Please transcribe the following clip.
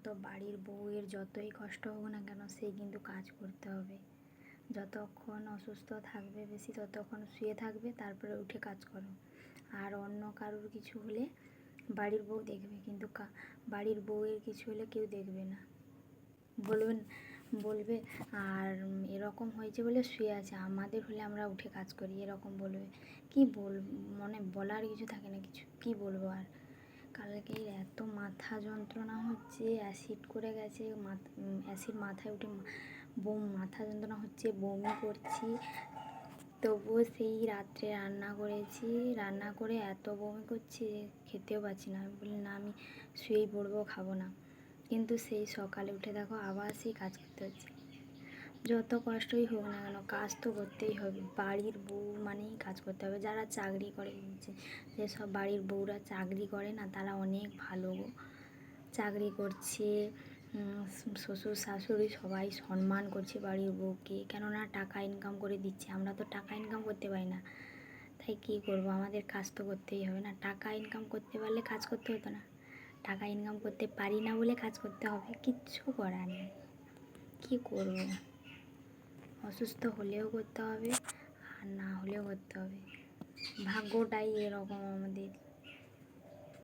তো বাড়ির বউয়ের যতই কষ্ট হোক না কেন সে কিন্তু কাজ করতে হবে। যতক্ষণ অসুস্থ থাকবে বেশি ততক্ষণ শুয়ে থাকবে, তারপরে উঠে কাজ করো। আর অন্য কারোর কিছু হলে বাড়ির বউ দেখবে, কিন্তু বাড়ির বউয়ের কিছু হলে কেউ দেখবে না, বলবেন বলবে আর এরকম হয়েছে বলে শুয়ে আছে, আমাদের হলে আমরা উঠে কাজ করি, এরকম বলবে। কি মানে বলার কিছু থাকে না, কিছু কি বলবো আর। কালকে এত মাথা যন্ত্রণা হচ্ছে, অ্যাসিড করে গেছে, অ্যাসিড মাথায় উঠে মাথা যন্ত্রণা হচ্ছে, বমি করছি। তবুও সেই রাত্রে রান্না করেছি, রান্না করে এত বমি করছি যে খেতেও পাচ্ছি না। আমি বলি না, আমি শুয়েই পড়বো, খাবো না। কিন্তু সেই সকালে উঠে দেখো আবার সেই কাজ করতে হচ্ছে। যত কষ্টই হোক না কেন কাজ তো করতেই হবে। বাড়ির বউ মানেই কাজ করতে হবে। যারা চাকরি করে, যেসব বাড়ির বউরা চাকরি করে না তারা অনেক ভালো, চাকরি করছে, শ্বশুর শাশুড়ি সবাই সম্মান করছে বাড়ির বউকে, কেননা টাকা ইনকাম করে দিচ্ছে। আমরা তো টাকা ইনকাম করতে পারি না, তাই কী করবো, আমাদের কাজ তো করতেই হবে না। টাকা ইনকাম করতে পারলে কাজ করতে হতো না, টাকা ইনকাম করতে পারি না বলে কাজ করতে হবে, কিচ্ছু করার নেই। কী করবো, অসুস্থ হলেও করতে হবে আর না হলেও করতে হবে, ভাগ্যটাই এরকম আমাদের।